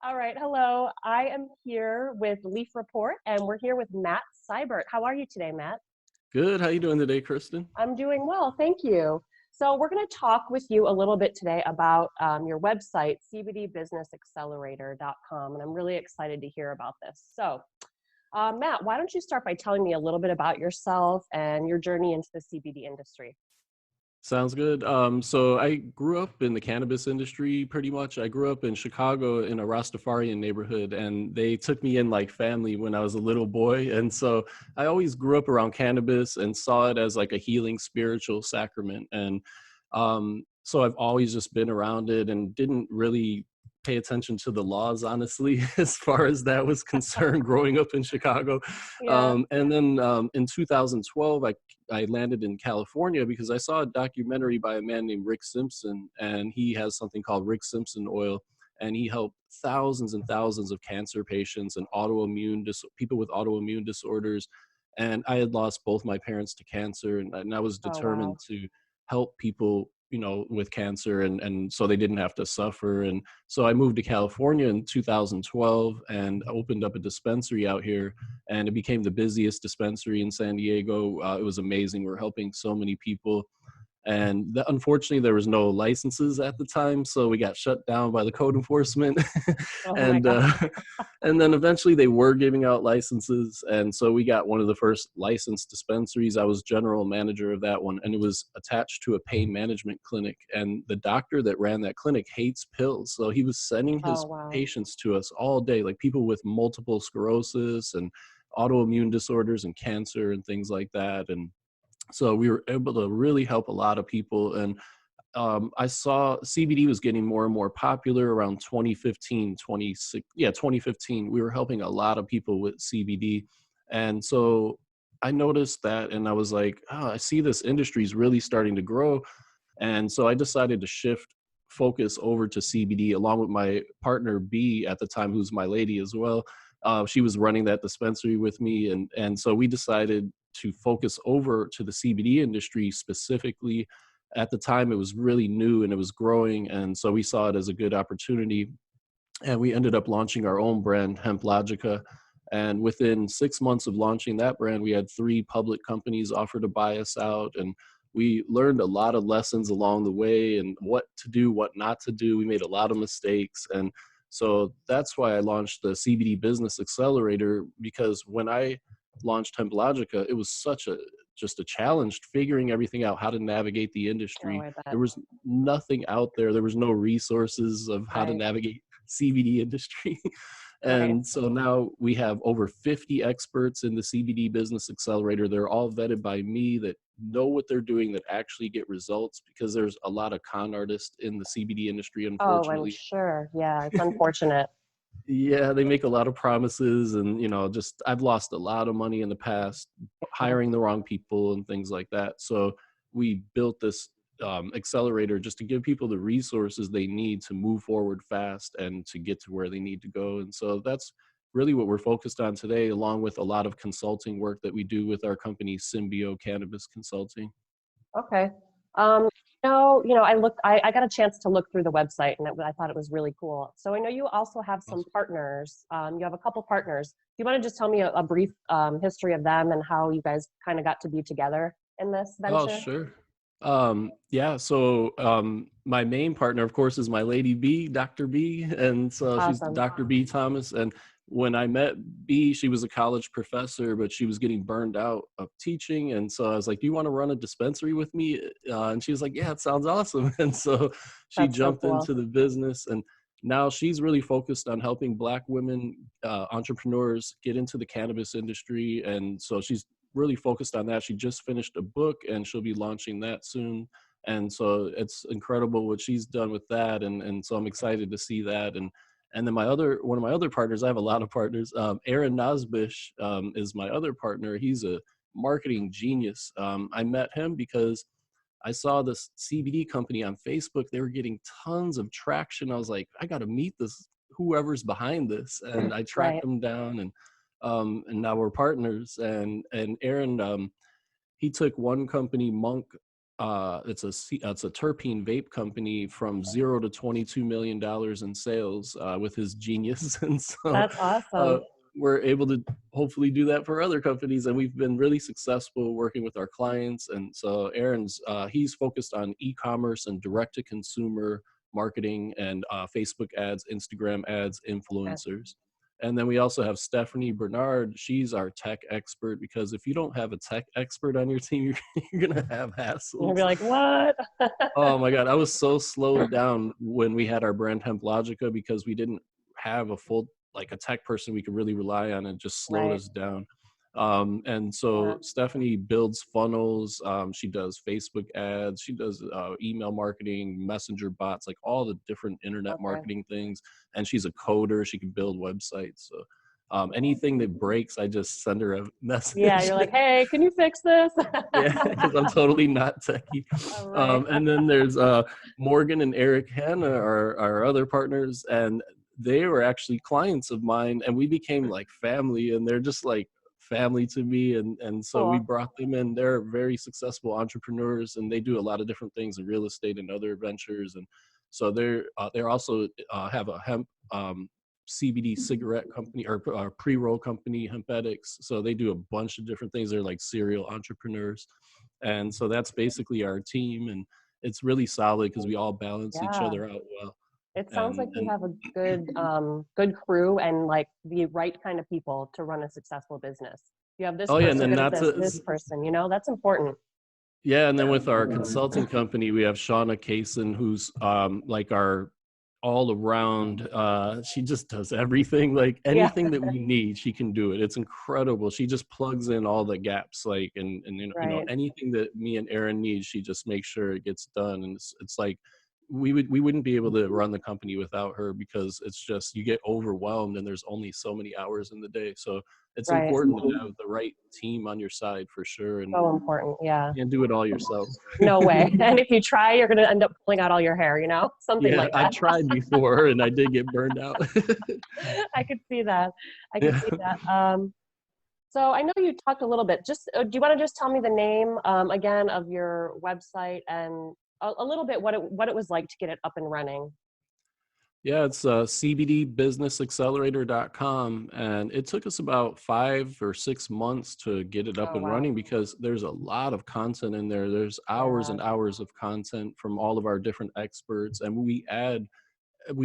All right. Hello. I am here with Leafreport, and we're here with Matt Sibert. How are you today, Matt? Good. How you doing today, Kristin? I'm doing well. Thank you. So, we're going to talk with you a little bit today about your website, cbdbusinessaccelerator.com, and I'm really excited to hear about this. So, Matt, why don't you start by telling me a little bit about yourself and your journey into the CBD industry? Sounds good. So I grew up in the cannabis industry pretty much. I grew up in Chicago in a Rastafarian neighborhood, and they took me in like family when I was a little boy. And so I always grew up around cannabis and saw it as like a healing spiritual sacrament. And so I've always just been around it and didn't really pay attention to the laws, honestly, as far as that was concerned, growing up in Chicago. Yeah. And then in 2012, I landed in California because I saw a documentary by a man named Rick Simpson, and he has something called Rick Simpson oil, and he helped thousands and thousands of cancer patients and people with autoimmune disorders. And I had lost both my parents to cancer, and I was Oh, determined wow. to help people, with cancer, and so they didn't have to suffer. And so I moved to California in 2012 and opened up a dispensary out here, and it became the busiest dispensary in San Diego. It was amazing. We're helping so many people. And unfortunately, there was no licenses at the time, so we got shut down by the code enforcement. Oh, my and God. and then eventually they were giving out licenses, and so we got one of the first licensed dispensaries. I was general manager of that one, and it was attached to a pain management clinic. And the doctor that ran that clinic hates pills, so he was sending Oh, his wow. patients to us all day, like people with multiple sclerosis and autoimmune disorders and cancer and things like that. And so we were able to really help a lot of people. And I saw CBD was getting more and more popular around 2015, 26, yeah, 2015. We were helping a lot of people with CBD. And so I noticed that, and I was like, oh, I see this industry is really starting to grow. And so I decided to shift focus over to CBD along with my partner B at the time, who's my lady as well. She was running that dispensary with me, and so we decided to focus over to the CBD industry specifically. At the time, it was really new and it was growing, and so we saw it as a good opportunity. And we ended up launching our own brand, Hemp Logica. And within 6 months of launching that brand, we had 3 public companies offer to buy us out. And we learned a lot of lessons along the way and what to do, what not to do. We made a lot of mistakes. And so that's why I launched the CBD Business Accelerator, because when I launched Hemp Logica, it was such a just a challenge figuring everything out, how to navigate the Oh, industry. I bet. There was nothing out there. There was no resources of how to Right. navigate CBD industry. Right. And so now we have over 50 experts in the CBD Business Accelerator. They're all vetted by me, that know what they're doing, that actually get results, because there's a lot of con artists in the CBD industry, Oh, I'm unfortunately. sure. Yeah, it's unfortunate. Yeah, they make a lot of promises, and just I've lost a lot of money in the past Yeah. hiring the wrong people and things like that. So we built this accelerator just to give people the resources they need to move forward fast and to get to where they need to go. And so that's really what we're focused on today, along with a lot of consulting work that we do with our company, Symbio Cannabis Consulting. Okay. Um, I got a chance to look through the website, and I thought it was really cool. So I know you also have some Awesome. partners. You have a couple partners. Do you want to just tell me a brief history of them and how you guys kind of got to be together in this Oh, venture? sure. Yeah, so my main partner, of course, is my lady B, Dr. B. And so she's Awesome. Dr. B Thomas. And when I met B, she was a college professor, but she was getting burned out of teaching. And so I was like, do you want to run a dispensary with me? And she was like, yeah, it sounds awesome. And so she That's so jumped cool. into the business. And now she's really focused on helping Black women entrepreneurs get into the cannabis industry. And so she's really focused on that. She just finished a book and she'll be launching that soon. And so it's incredible what she's done with that. And so I'm excited to see that. And then one of my other partners, I have a lot of partners, Aaron Nosbish is my other partner. He's a marketing genius. I met him because I saw this CBD company on Facebook. They were getting tons of traction. I was like, I got to meet this, whoever's behind this. And I tracked Right. them down, and now we're partners. And Aaron, he took one company, Monk, it's a terpene vape company from 0 to $22 million in sales with his genius. And so That's uh, awesome. we're able to hopefully do that for other companies, and we've been really successful working with our clients. And so Aaron's he's focused on e-commerce and direct to consumer marketing and Facebook ads, Instagram ads, Okay. influencers. And then we also have Stephanie Bernard. She's our tech expert, because if you don't have a tech expert on your team, you're going to have You'll hassles. be like, what? Oh my God. I was so slowed down when we had our brand Hemp Logica, because we didn't have a full, like a tech person we could really rely on, and just slowed Right. us down. And Yeah. so Stephanie builds funnels. She does Facebook ads. She does email marketing, messenger bots, like all the different internet Okay. marketing things. And she's a coder. She can build websites. So anything that breaks, I just send her a Yeah, message. you're like, hey, can you fix this? Yeah, because I'm totally not techie. All right. And then there's Morgan and Eric Hanna, our other partners, and they were actually clients of mine, and we became like family, and they're just like family to me. And so we Cool. brought them in. They're very successful entrepreneurs, and they do a lot of different things in real estate and other ventures. And so they're also have a hemp CBD cigarette company, or pre-roll company, Hempetics. So they do a bunch of different things. They're like serial entrepreneurs. And so that's basically our team. And it's really solid because we all balance each Yeah. other out well. It sounds like you And have a good crew and like the right kind of people to run a successful business. You have this oh yeah, and person then good at not this, to this person, that's important. yeah, and then with our consulting company, we have Shauna Kaysen, who's like our all around. She just does everything, like Yeah, anything that we need, she can do it. It's incredible. She just plugs in all the gaps, like and right. anything that me and Aaron need, she just makes sure it gets done. And it's like we wouldn't be able to run the company without her, because it's just you get overwhelmed and there's only so many hours in the day. So it's Right. important to have the right team on your side for sure, and So important. Yeah. can't do it all yourself. No way. And if you try, you're going to end up pulling out all your hair, something Yeah, like I've that. tried before and I did get burned out. I could see that. I could Yeah. see that. So I know you talked a little bit. Just do you want to just tell me the name again of your website and a little bit what it was like to get it up and running? Yeah, it's cbdbusinessaccelerator.com. And it took us about 5 or 6 months to get it up Oh and wow. running, because there's a lot of content in there. There's hours Yeah. and hours of content from all of our different experts. And we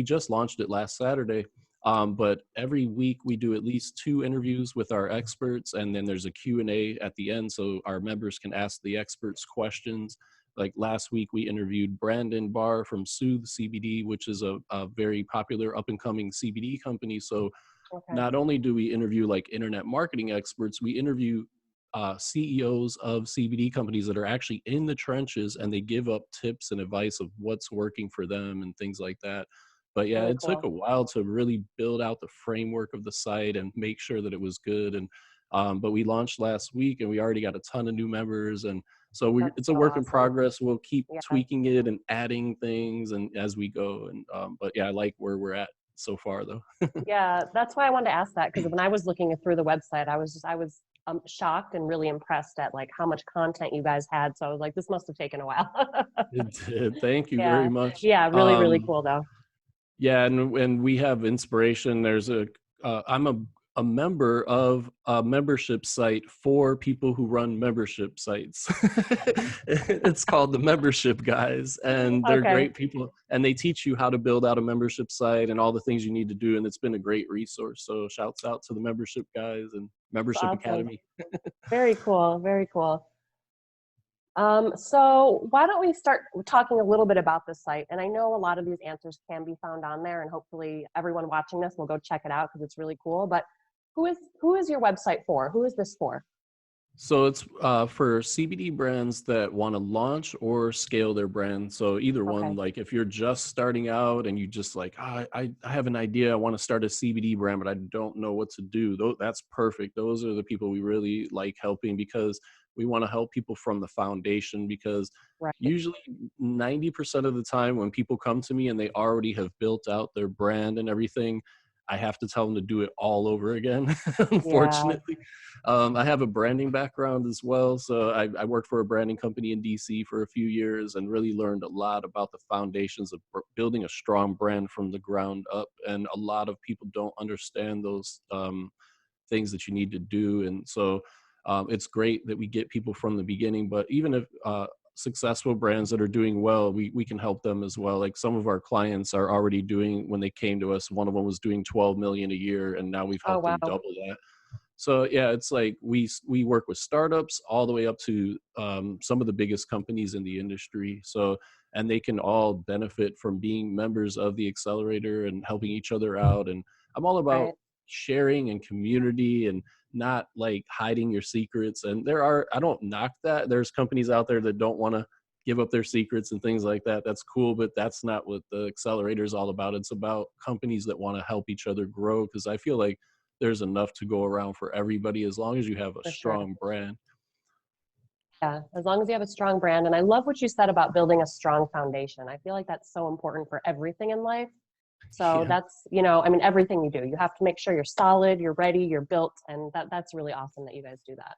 just launched it last Saturday. But every week we do at least 2 interviews with our experts, and then there's a Q&A at the end, so our members can ask the experts questions. Like last week we interviewed Brandon Barr from Soothe CBD, which is a very popular up and coming CBD company. So Okay. not only do we interview like internet marketing experts, we interview CEOs of CBD companies that are actually in the trenches, and they give up tips and advice of what's working for them and things like that. But yeah, Really it took cool. a while to really build out the framework of the site and make sure that it was good. And but we launched last week, and we already got a ton of new members. And so That's it's a so work in awesome. progress. We'll keep Yeah. tweaking it and adding things and as we go. And but yeah, I like where we're at so far though. Yeah, that's why I wanted to ask that, because when I was looking through the website, I was shocked and really impressed at like how much content you guys had. So I was like, this must have taken a while. It did. Thank you very Yeah, much. yeah, really, really cool though. Yeah, and we have inspiration. There's I'm a member of a membership site for people who run membership sites. It's called the Membership Guys, and they're Okay, great people, and they teach you how to build out a membership site and all the things you need to do. And it's been a great resource. So shouts out to the Membership Guys and that's Membership awesome. Academy. Very cool, very cool. So why don't we start talking a little bit about the site? And I know a lot of these answers can be found on there, and hopefully everyone watching this will go check it out because it's really cool. But who is your website for? Who is this for? So it's for CBD brands that want to launch or scale their brand. So either one, Okay, like if you're just starting out and you just like, I have an idea, I want to start a CBD brand, but I don't know what to do. That's perfect. Those are the people we really like helping, because we want to help people from the foundation. Because right. usually 90% of the time when people come to me and they already have built out their brand and everything, I have to tell them to do it all over again, Yeah, unfortunately. I have a branding background as well. So I worked for a branding company in DC for a few years and really learned a lot about the foundations of building a strong brand from the ground up. And a lot of people don't understand those things that you need to do. And so it's great that we get people from the beginning, but even if successful brands that are doing well, we can help them as well. Like some of our clients are already doing, when they came to us, one of them was doing 12 million a year, and now we've oh helped them wow, double that. So yeah, it's like we work with startups all the way up to some of the biggest companies in the industry. So, and they can all benefit from being members of the accelerator and helping each other out. And I'm all about right, sharing and community and not like hiding your secrets. And I don't knock that. There's companies out there that don't want to give up their secrets and things like that. That's cool, but that's not what the accelerator is all about. It's about companies that want to help each other grow, because I feel like there's enough to go around for everybody as long as you have a for sure. strong brand. Yeah, as long as you have a strong brand. And I love what you said about building a strong foundation. I feel like that's so important for everything in life. So Yeah. that's, I mean, everything you do, you have to make sure you're solid, you're ready, you're built. And that's really awesome that you guys do that.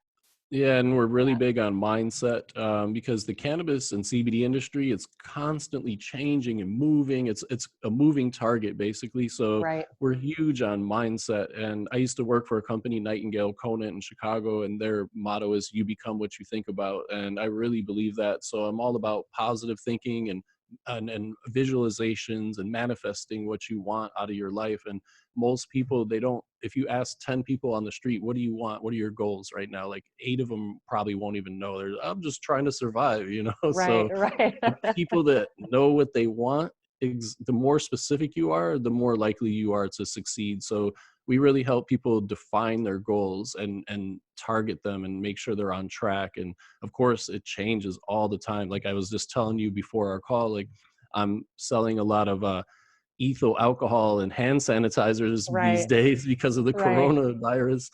Yeah, and we're really Yeah, big on mindset, because the cannabis and CBD industry, it's constantly changing and moving. It's a moving target basically. So right. we're huge on mindset. And I used to work for a company, Nightingale Conant in Chicago, and their motto is "You become what you think about." And I really believe that. So I'm all about positive thinking and visualizations and manifesting what you want out of your life. And most people, they don't, if you ask 10 people on the street, what do you want, what are your goals right now, like 8 of them probably won't even know. I'm just trying to survive, Right, so right. the people that know what they want, the more specific you are, the more likely you are to succeed. So we really help people define their goals and target them and make sure they're on track. And of course it changes all the time. Like I was just telling you before our call, like I'm selling a lot of ethyl alcohol and hand sanitizers these Right, days because of the right, coronavirus,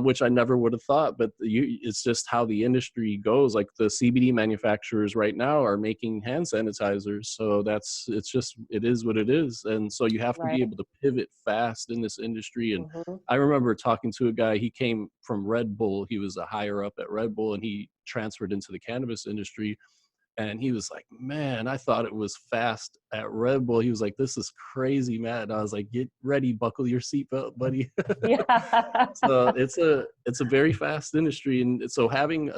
which I never would have thought. But it's just how the industry goes. Like the CBD manufacturers right now are making hand sanitizers. So it is what it is. And so you have to be right. able to pivot fast in this industry. And Hmm. I remember talking to a guy, he came from Red Bull. He was a higher up at Red Bull and he transferred into the cannabis industry, and he was like, "Man, I thought it was fast at Red Bull." He was like, "This is crazy, Matt." And I was like, "Get ready, buckle your seatbelt, buddy." Yeah. So it's a very fast industry, and so having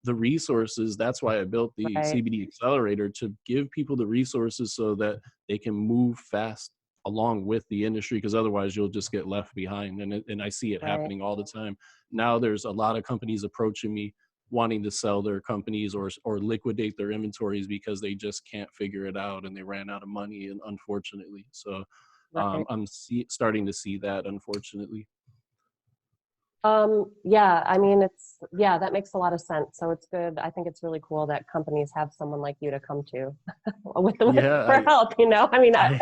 the resources. That's why I built the Right, CBD Accelerator, to give people the resources so that they can move fast along with the industry, because otherwise you'll just get left behind. And I see it right. happening all the time. Now there's a lot of companies approaching me wanting to sell their companies or liquidate their inventories because they just can't figure it out and they ran out of money, and unfortunately. So Right. starting to see that, unfortunately. Yeah, I mean, yeah, that makes a lot of sense. So it's good. I think it's really cool that companies have someone like you to come to Yeah, for help, I mean, I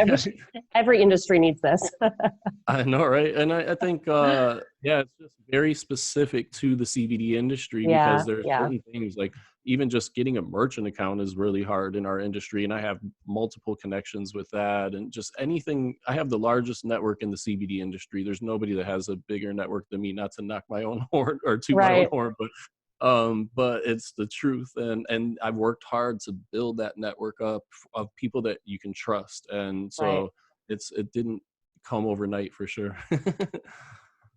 every industry needs this. I know, right? And I think, yeah, it's just very specific to the CBD industry, because Yeah, there's yeah. certain things like even just getting a merchant account is really hard in our industry. And I have multiple connections with that. And just anything, I have the largest network in the CBD industry. There's nobody that has a bigger network than me, not to knock my own horn or toot my own Right, horn, but it's the truth. And I've worked hard to build that network up of people that you can trust. And right. so it didn't come overnight for sure.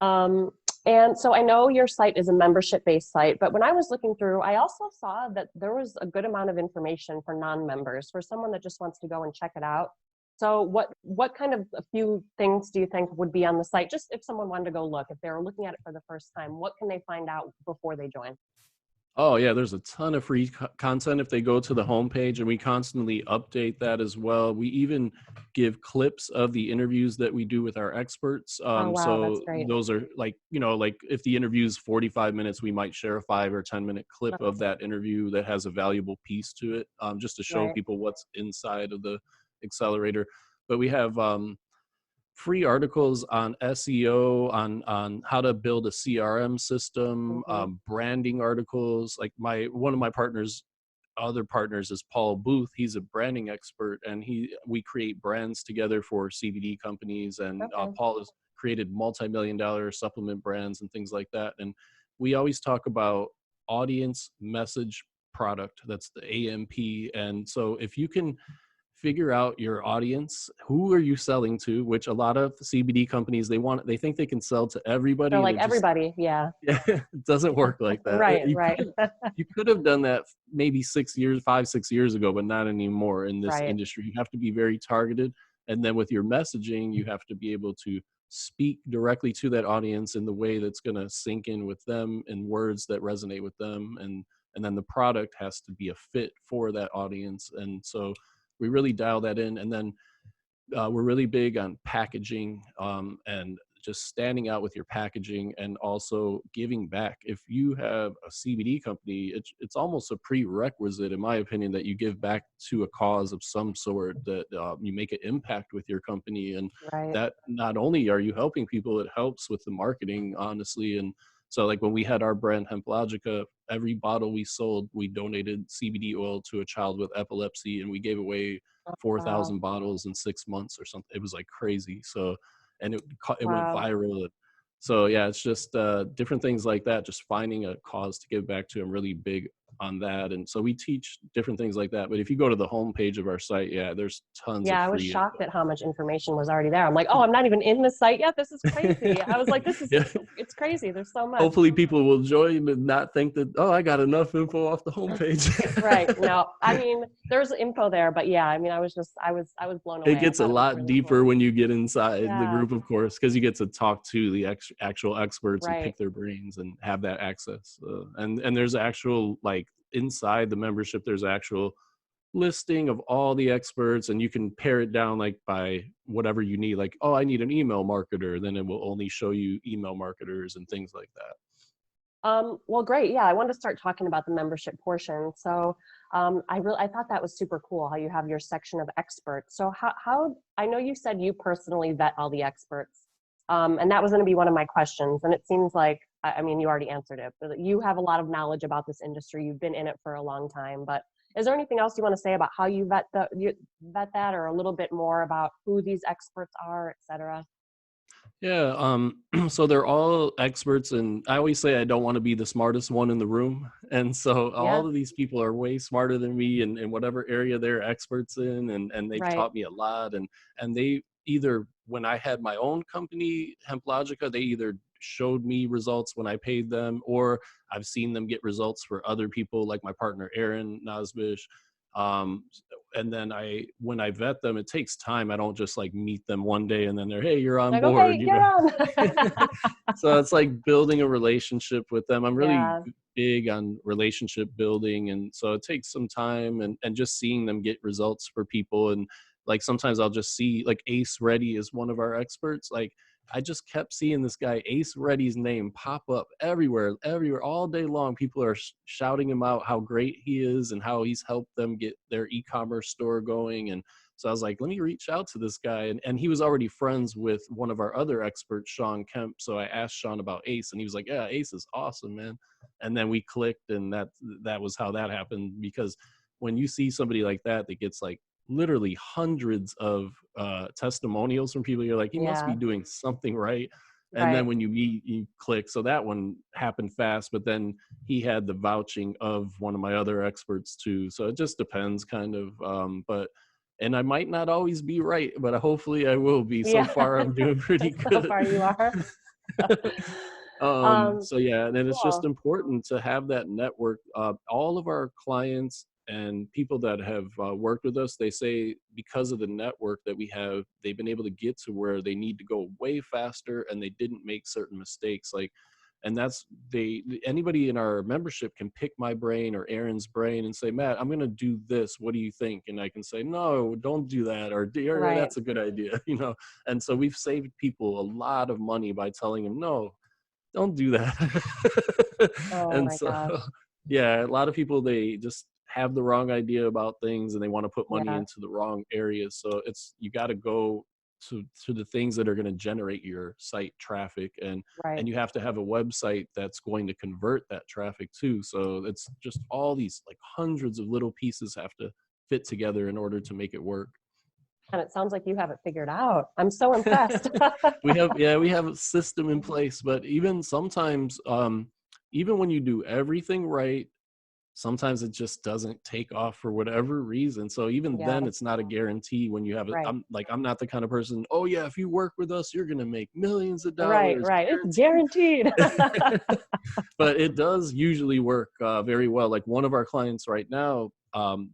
Um, and so I know your site is a membership-based site, but when I was looking through, I also saw that there was a good amount of information for non-members, for someone that just wants to go and check it out. So what kind of a few things do you think would be on the site? Just if someone wanted to go look, if they were looking at it for the first time, what can they find out before they join? Oh yeah, there's a ton of free content if they go to the homepage, and we constantly update that as well. We even give clips of the interviews that we do with our experts. Oh, wow, that's So great. those are like, like if the interview is 45 minutes, we might share a 5 or 10 minute clip of Okay, that interview that has a valuable piece to it, just to show right. people what's inside of the accelerator. But we have free articles on SEO, on how to build a CRM system, Hmm. branding articles. Like one of my other partners is Paul Booth. He's a branding expert, and we create brands together for CBD companies. And Okay. Paul is created multi-million-dollar supplement brands and things like that. And we always talk about audience, message, product. That's the AMP. And so if you can figure out your audience, who are you selling to, which a lot of CBD companies, they think they can sell to They're everybody, and like it just everybody. Yeah. it doesn't work like that. Right. Right. You could have done that maybe 5, 6 years ago, but not anymore in this Right. industry. You have to be very targeted. And then with your messaging, you have to be able to speak directly to that audience in the way that's going to sink in with them and words that resonate with them. And then the product has to be a fit for that audience. And so we really dial that in. And then we're really big on packaging, and just standing out with your packaging, and also giving back. If you have a CBD company, it's almost a prerequisite, in my opinion, that you give back to a cause of some sort, that you make an impact with your company. And Right. that not only are you helping people, it helps with the marketing, honestly. And so like when we had our brand Hemplogica, every bottle we sold, we donated CBD oil to a child with epilepsy, and we gave away Wow. 4,000 bottles in 6 months or something. It was like crazy. So, and it went Wow. viral. So yeah, it's just different things like that. Just finding a cause to give back to. I'm really big on that. And so we teach different things like that. But if you go to the homepage of our site, yeah, there's tons of Yeah, I was free shocked info. at how much information was already there. I'm like, oh, I'm not even in the site yet. This is crazy. I was like, Yeah. it's crazy. There's so much. Hopefully people will join and not think that, oh, I got enough info off the homepage. Right. No, I mean, there's info there, but yeah, I mean, I was blown It away. I gets a thought it was lot really deeper cool. when you get inside the Yeah. group, of course, because you get to talk to the actual experts and Right. pick their brains and have that access. And there's actual, like, inside the membership, there's actual listing of all the experts, and you can pare it down like by whatever you need. Like, oh, I need an email marketer, then it will only show you email marketers and things like that. Well, great. Yeah, I wanted to start talking about the membership portion. So, I thought that was super cool how you have your section of experts. So how I know you said you personally vet all the experts, and that was going to be one of my questions. And it seems like, I mean, you already answered it, but you have a lot of knowledge about this industry. You've been in it for a long time. But is there anything else you want to say about how you vet that, or a little bit more about who these experts are, et cetera? Yeah, so they're all experts, and I always say I don't want to be the smartest one in the room. And so Yeah. all of these people are way smarter than me in whatever area they're experts in, and they've Right. taught me a lot. And they either, when I had my own company, Hemplogica, they either showed me results when I paid them, or I've seen them get results for other people, like my partner Aaron Nasbish. Um, and then when I vet them, it takes time. I don't just like meet them one day and then they're, hey, you're on Like, board, okay, you you're know. on. So it's like building a relationship with them. I'm really Yeah. big on relationship building, and so it takes some time, and just seeing them get results for people. And like sometimes I'll just see, like, Ace Reddy is one of our experts. Like, I just kept seeing this guy Ace Reddy's name pop up everywhere all day long. People are shouting him out how great he is and how he's helped them get their e-commerce store going. And so I was like, let me reach out to this guy. And he was already friends with one of our other experts, Sean Kemp. So I asked Sean about Ace, and he was like, yeah, Ace is awesome, man. And then we clicked, and that was how that happened. Because when you see somebody like that gets like literally hundreds of testimonials from people, you're like, he must be Yeah. doing something right. And then Right. when you meet, you click. So that one happened fast, but then he had the vouching of one of my other experts too. So it just depends, kind of. But and I might not always be right, but hopefully I will be. So Yeah. far, I'm doing pretty So good. far you are. Um, So yeah, and then it's just cool. important to have that network. All of our clients and people that have worked with us, they say because of the network that we have, they've been able to get to where they need to go way faster, and they didn't make certain mistakes. Like, and that's anybody in our membership can pick my brain or Aaron's brain and say, Matt, I'm going to do this. What do you think? And I can say, no, don't do that. Or Right. that's a good idea, you know? And so we've saved people a lot of money by telling them, no, don't do that. Oh And my so, gosh. yeah, a lot of people, they just have the wrong idea about things, and they want to put money Yeah. into the wrong areas. So you got to go to the things that are going to generate your site traffic, Right. and you have to have a website that's going to convert that traffic too. So it's just all these like hundreds of little pieces have to fit together in order to make it work. And it sounds like you have it figured out. I'm so impressed. We have a system in place, but even sometimes, even when you do everything right, sometimes it just doesn't take off for whatever reason. So even Yeah, then, it's not a guarantee when you have it. right. I'm not the kind of person, oh yeah, if you work with us, you're going to make millions of Right, dollars right. It's guaranteed. guaranteed. But it does usually work very well. Like one of our clients right now,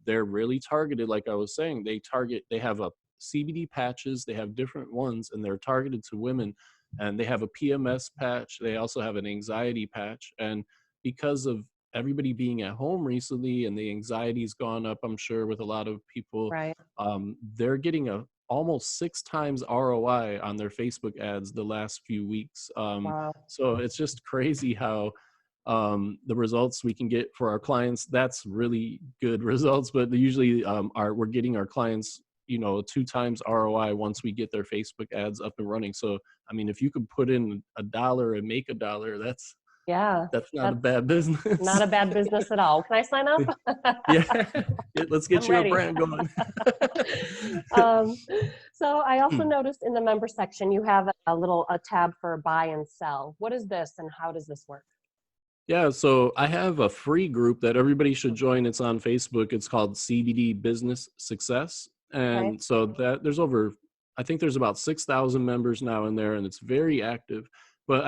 they're really targeted. Like I was saying, they have a CBD patches, they have different ones, and they're targeted to women. And they have a PMS patch. They also have an anxiety patch. And because of everybody being at home recently and the anxiety's gone up, I'm sure, with a lot of people, Right. they're getting a almost 6 times ROI on their Facebook ads the last few weeks. Wow. So it's just crazy how the results we can get for our clients, that's really good results. But usually we're getting our clients, 2 times ROI once we get their Facebook ads up and running. So, I mean, if you could put in $1 and make $1, Yeah. that's not a That's bad business. not a bad business at all. Can I sign up? Yeah. Let's get I'm your ready. brand going. um, so I also Hmm. noticed in the member section, you have a tab for buy and sell. What is this and how does this work? Yeah, so I have a free group that everybody should join. It's on Facebook. It's called CBD Business Success. Okay. And so that I think there's about 6,000 members now in there, and it's very active. But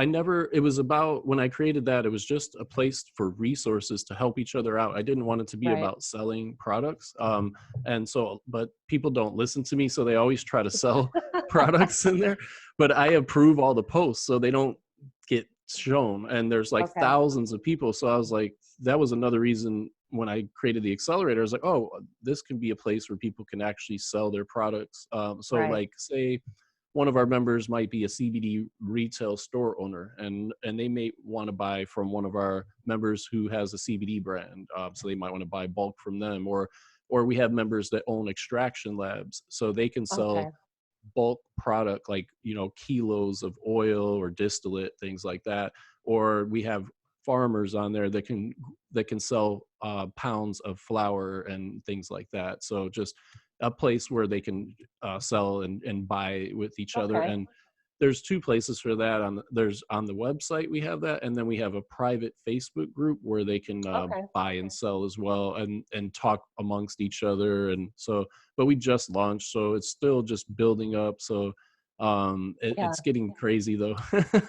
it was about, when I created that, it was just a place for resources to help each other out. I didn't want it to be Right. about selling products. But people don't listen to me, so they always try to sell products in there. But I approve all the posts, so they don't get shown, and there's like Okay. thousands of people. So I was like, that was another reason when I created the accelerator, I was like, oh, this can be a place where people can actually sell their products. So Right. like, say one of our members might be a CBD retail store owner, and they may want to buy from one of our members who has a CBD brand. So they might want to buy bulk from them, or we have members that own extraction labs, so they can Okay. sell bulk product, like kilos of oil or distillate, things like that. Or we have farmers on there that can sell pounds of flour and things like that. So just a place where they can sell and buy with each other. Okay. And there's 2 places for that. There's on the website, we have that, and then we have a private Facebook group where they can Okay. buy and sell as well, and talk amongst each other. And so, but we just launched, so it's still just building up. So Yeah. it's getting crazy though.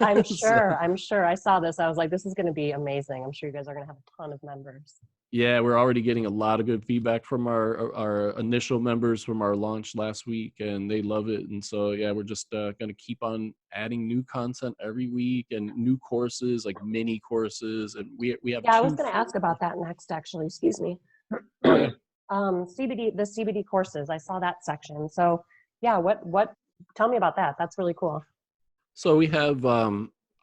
I'm So, sure. I'm sure. I saw this. I was like, this is going to be amazing. I'm sure you guys are going to have a ton of members. yeah, we're already getting a lot of good feedback from our initial members from our launch last week, and they love it. And so, yeah, we're just going to keep on adding new content every week and new courses, like mini courses, and we have Yeah, I was two going to full. ask about that next, actually. Excuse me. Oh yeah. The CBD courses. I saw that section. So, yeah, tell me about that. That's really cool. So we have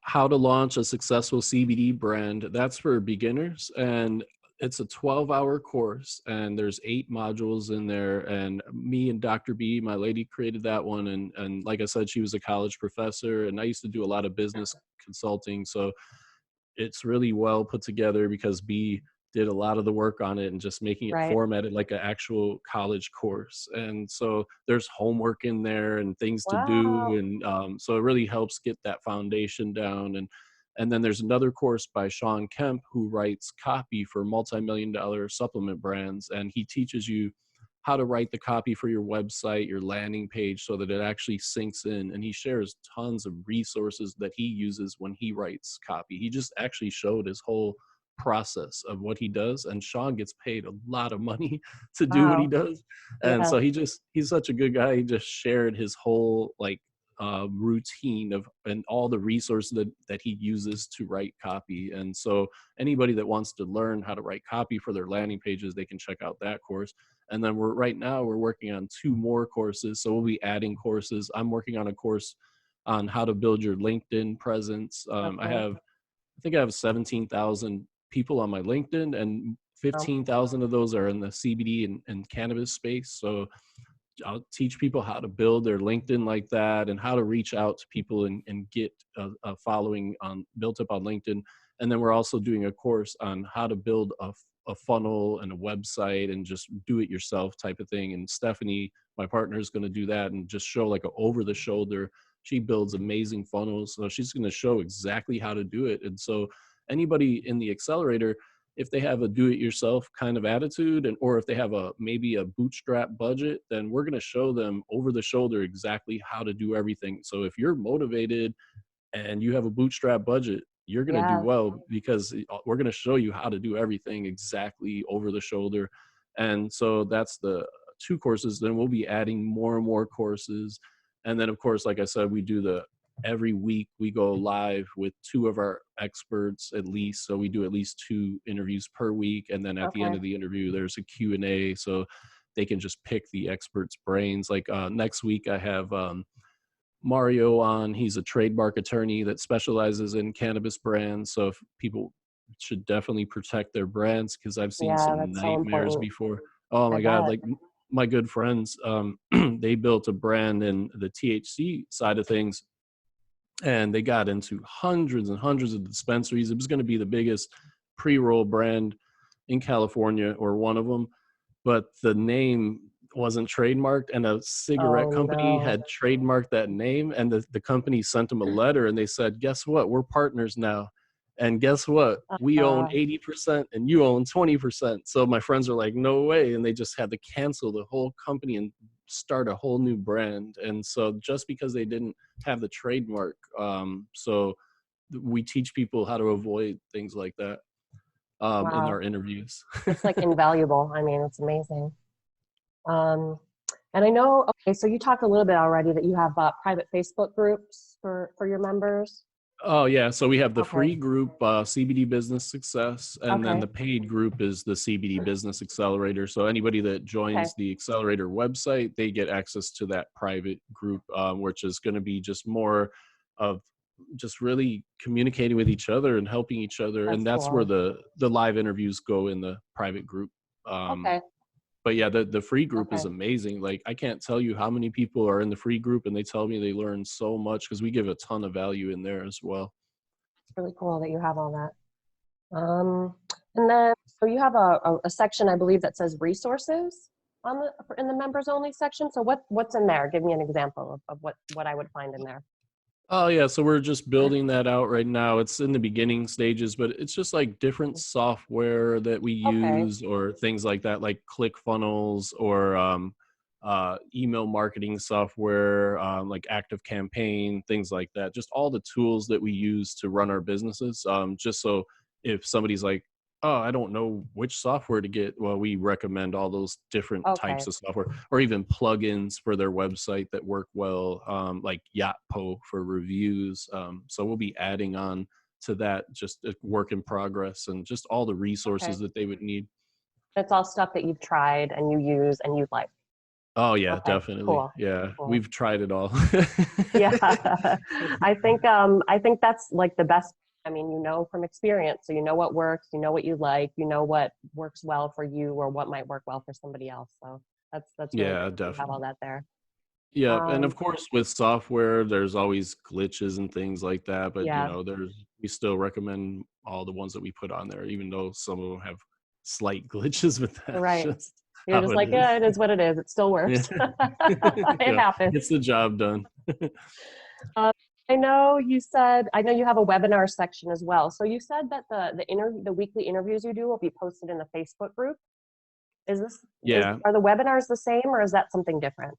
how to launch a successful CBD brand. That's for beginners, and it's a 12-hour course, and there's 8 modules in there. And me and Dr. B, my lady, created that one. And like I said, she was a college professor, and I used to do a lot of business consulting. So it's really well put together because B did a lot of the work on it and just making it Right. formatted like an actual college course. And so there's homework in there and things to do. Wow. And so it really helps get that foundation down. And then there's another course by Sean Kemp, who writes copy for multi-million-dollar supplement brands. And he teaches you how to write the copy for your website, your landing page, so that it actually sinks in. And he shares tons of resources that he uses when he writes copy. He just actually showed his whole process of what he does, and Sean gets paid a lot of money to do what he Wow. does. And Yeah. so he's such a good guy. He just shared his whole routine of and all the resources that he uses to write copy. And so anybody that wants to learn how to write copy for their landing pages, they can check out that course. And then right now we're working on 2 more courses, so we'll be adding courses. I'm working on a course on how to build your LinkedIn presence. Okay. I think I have 17,000 people on my LinkedIn, and Um, 15,000 of those are in the CBD and cannabis space. So I'll teach people how to build their LinkedIn like that, and how to reach out to people and get a following built up on LinkedIn. And then we're also doing a course on how to build a a funnel and a website and just do it yourself type of thing. And Stephanie, my partner, is going to do that and just show like a over the shoulder. She builds amazing funnels. So she's going to show exactly how to do it. And so anybody in the accelerator, if they have a do-it-yourself kind of attitude, and or if they have maybe a bootstrap budget, then we're going to show them over the shoulder exactly how to do everything. So if you're motivated and you have a bootstrap budget, you're going to do Yeah. well, because we're going to show you how to do everything exactly over the shoulder. And so that's the 2 courses. Then we'll be adding more and more courses. And then, of course, like I said, we do every week we go live with 2 of our experts at least. So we do at least 2 interviews per week. And then at the end Okay. of the interview, there's a Q&A. So they can just pick the experts' brains. Like next week, I have Mario on. He's a trademark attorney that specializes in cannabis brands. So if people should definitely protect their brands, because I've seen Yeah, some that's so nightmares important. before. Oh I my God. bet. Like my good friends, they built a brand in the THC side of things, and they got into hundreds and hundreds of dispensaries. It was going to be the biggest pre-roll brand in California, or one of them, but the name wasn't trademarked, and a cigarette Oh company no. had trademarked that name, and the company sent them a letter, and they said, guess what, we're partners now, and guess what, we own Uh, 80% and you own 20%. So my friends are like, no way, and they just had to cancel the whole company and start a whole new brand. And so just because they didn't have the trademark, so we teach people how to avoid things like that in wow. our interviews. It's like invaluable. I mean, it's amazing. Um, and I know, okay, so you talked a little bit already that you have private Facebook groups for your members. Oh yeah, so we have the Okay. free group, CBD Business Success, and then Okay. the paid group is the CBD Business Accelerator. So anybody that Okay. joins the accelerator website, they get access to that private group, which is going to be just more of just really communicating with each other and helping each other, and That's that's where cool. the live interviews go in the private group. Okay. But yeah, the free group is Okay. amazing. Like I can't tell you how many people are in the free group, and they tell me they learn so much, because we give a ton of value in there as well. It's really cool that you have all that. And then, so you have a section, I believe, that says resources on in the members only section. So what's in there? Give me an example of what I would find in there. Oh yeah, so we're just building that out right now. It's in the beginning stages, but it's just like different software that we Okay. use, or things like that, like ClickFunnels, or email marketing software, like Active Campaign, things like that. Just all the tools that we use to run our businesses. Just so if somebody's like, oh, I don't know which software to get, well, we recommend all those different Okay. types of software, or even plugins for their website that work well, like Yotpo for reviews. So we'll be adding on to that, just a work in progress, and just all the Okay. resources that they would need. It's all stuff that you've tried and you use and you like. Oh yeah, Okay. definitely. Cool. Yeah, Cool. we've tried it all. Yeah. I think that's like the best. I mean, you know from experience, so you know what works, you know what you like, you know what works well for you or what might work well for somebody else. So that's really Yeah, great that you have all definitely. that there. Yeah, and Um, of course with software, there's always glitches and things like that. But yeah, we still recommend all the ones that we put on there, even though some of them have slight glitches. But you're that's right. just You're how just it like, yeah, is. it is what it is. It still Yeah, works. It yeah, happens. gets the job done. Um, I know you have a webinar section as well. So you said that the weekly interviews you do will be posted in the Facebook group. Is this is Yeah, are the webinars the same or is that something different?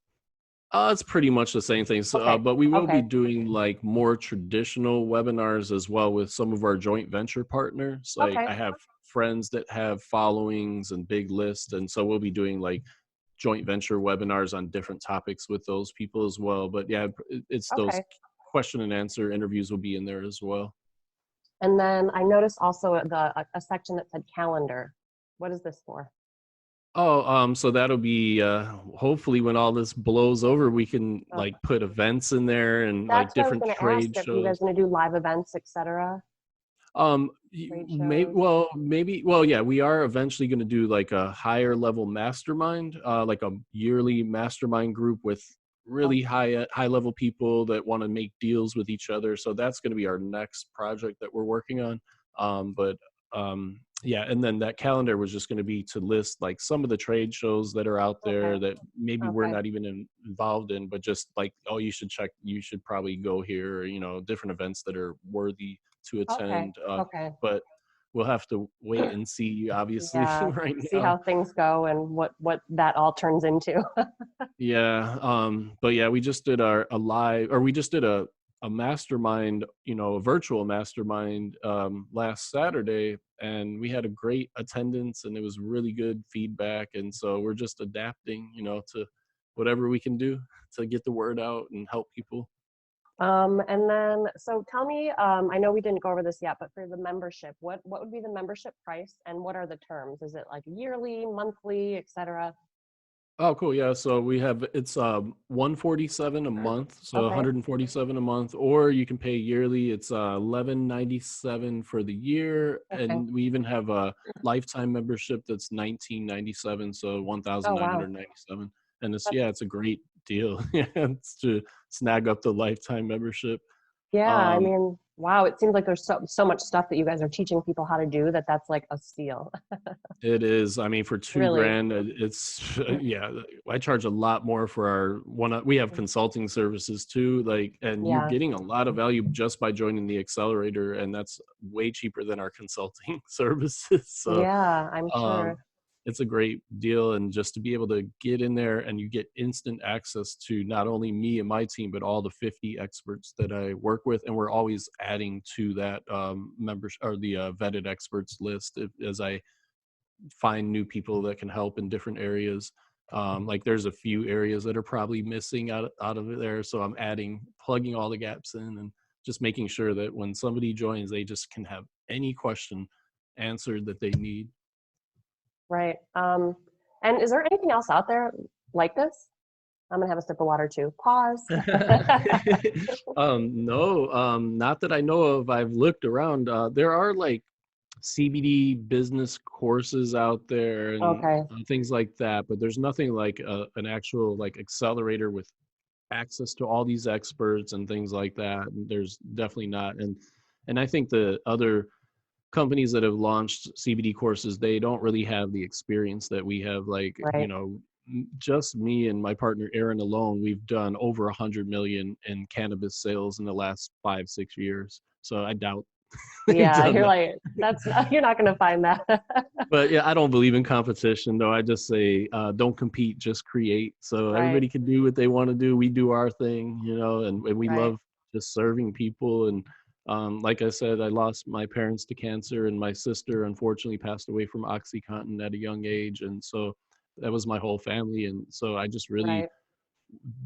it's pretty much the same thing. So, Okay. but we will be Okay. doing like more traditional webinars as well with some of our joint venture partners. Like Okay. I have friends that have followings and big lists, and so we'll be doing like joint venture webinars on different topics with those people as well. But yeah, it's those Okay. question and answer interviews will be in there as well. And then I noticed also a section that said calendar. What is this for? Oh, so that'll be hopefully when all this blows over, we can Oh, like put events in there and like that's what I was different going to ask. trade Are you guys shows. going to do live events, etc.? Trade shows. Maybe, well, yeah, we are eventually going to do like a higher level mastermind, like a yearly mastermind group with Oh, really high level people that want to make deals with each other. So that's going to be our next project that we're working on. But yeah, and then that calendar was just going to be to list like some of the trade shows that are out there Okay. that maybe we're Okay. not even involved in, but just like, oh, you should check, you should probably go here, or, different events that are worthy to Okay. attend. Okay. But we'll have to wait and see, obviously, Yeah. right See now. how things go and what that all turns into. Yeah, but yeah, we just did we just did a mastermind, a virtual mastermind last Saturday, and we had a great attendance, and it was really good feedback, and so we're just adapting, to whatever we can do to get the word out and help people. And then, so tell me, I know we didn't go over this yet, but for the membership, what would be the membership price and what are the terms? Is it like yearly, monthly, etc.? Oh, cool. Yeah. So it's 147 a month. So Okay. 147 a month, or you can pay yearly. It's 1197 for the year. Okay. And we even have a lifetime membership that's 1997. So Oh, wow. 1997. And That's, it's a great deal. Yeah, it's to snag up the lifetime membership. yeah, I Um, mean, wow, it seems like there's so much stuff that you guys are teaching people how to do that's like a steal. It is. I mean, for two Really. grand, it's yeah. I charge a lot more for our one. We have consulting services too, like, and you're Yeah. getting a lot of value just by joining the accelerator, and that's way cheaper than our consulting services. So, Yeah, I'm um, sure. it's a great deal, and just to be able to get in there and you get instant access to not only me and my team, but all the 50 experts that I work with, and we're always adding to that members or the vetted experts list as I find new people that can help in different areas. Like there's a few areas that are probably missing out of it there. So I'm plugging all the gaps in and just making sure that when somebody joins, they just can have any question answered that they need. Right. And is there anything else out there like this? I'm gonna have a sip of water too. Pause. No, not that I know of. I've looked around. There are like CBD business courses out there and Okay. things like that, but there's nothing like an actual like accelerator with access to all these experts and things like that. And there's definitely not. And I think the other companies that have launched CBD courses, they don't really have the experience that we have. Like, Right. just me and my partner Aaron alone, we've done over 100 million in cannabis sales in the last 5-6 years. So I doubt they've Yeah, done you're that. like, that's you're not gonna find that. But yeah, I don't believe in competition though. I just say don't compete, just create. So Right, everybody can do what they want to do. We do our thing, and we right, love just serving people. And like I said, I lost my parents to cancer, and my sister unfortunately passed away from OxyContin at a young age. And so that was my whole family. And so I just really right.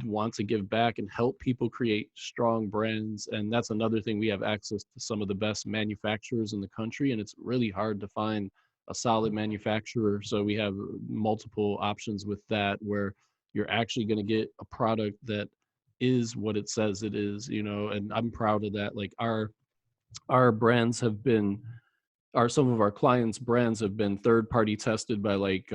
want to give back and help people create strong brands. And that's another thing. We have access to some of the best manufacturers in the country, and it's really hard to find a solid manufacturer. So we have multiple options with that, where you're actually going to get a product that is what it says it is, and I'm proud of that. Like our brands have been some of our clients brands have been third party tested by like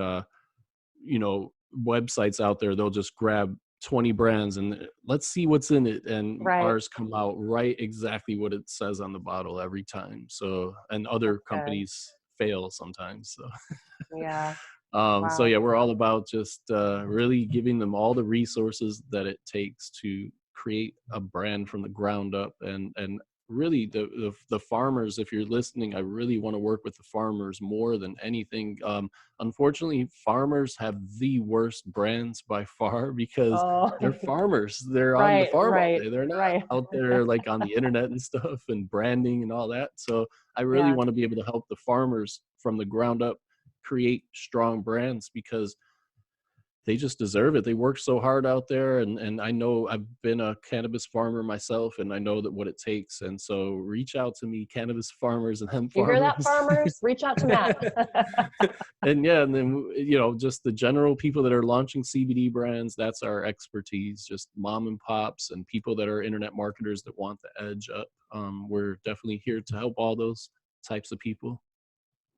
websites out there. They'll just grab 20 brands and let's see what's in it, and Right. ours come out right exactly what it says on the bottle every time. So, and other That's good. companies fail sometimes. So Yeah. so Wow. yeah, we're all about just really giving them all the resources that it takes to create a brand from the ground up. And really the farmers, if you're listening, I really want to work with the farmers more than anything. Unfortunately, farmers have the worst brands by far because Oh, they're farmers. They're on the right, farm all right, day. They're not right. out there like on the internet and stuff and branding and all that. So I really Yeah. want to be able to help the farmers from the ground up create strong brands because they just deserve it. They work so hard out there, and I know I've been a cannabis farmer myself, and I know that what it takes. And so reach out to me, cannabis farmers and hemp You hear that, farmers. farmers? Reach out to Matt. And yeah, and then just the general people that are launching CBD brands, that's our expertise. Just mom and pops and people that are internet marketers that want the edge up. We're definitely here to help all those types of people.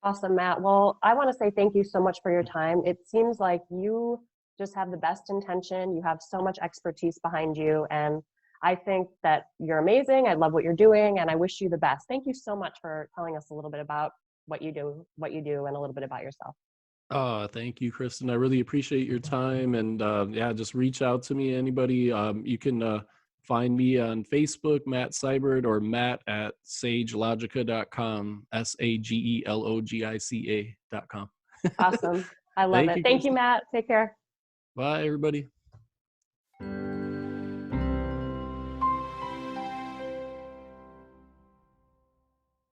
Awesome, Matt. Well, I want to say thank you so much for your time. It seems like you just have the best intention. You have so much expertise behind you. And I think that you're amazing. I love what you're doing and I wish you the best. Thank you so much for telling us a little bit about what you do, and a little bit about yourself. Thank you, Kristin. I really appreciate your time. And yeah, just reach out to me. Anybody, you can find me on Facebook, Matt Sibert, or Matt at sagelogica.com, SAGELOGICA.com. Awesome. I love Thank it. you, Thank you, Kristin. Matt. Take care. Bye, everybody.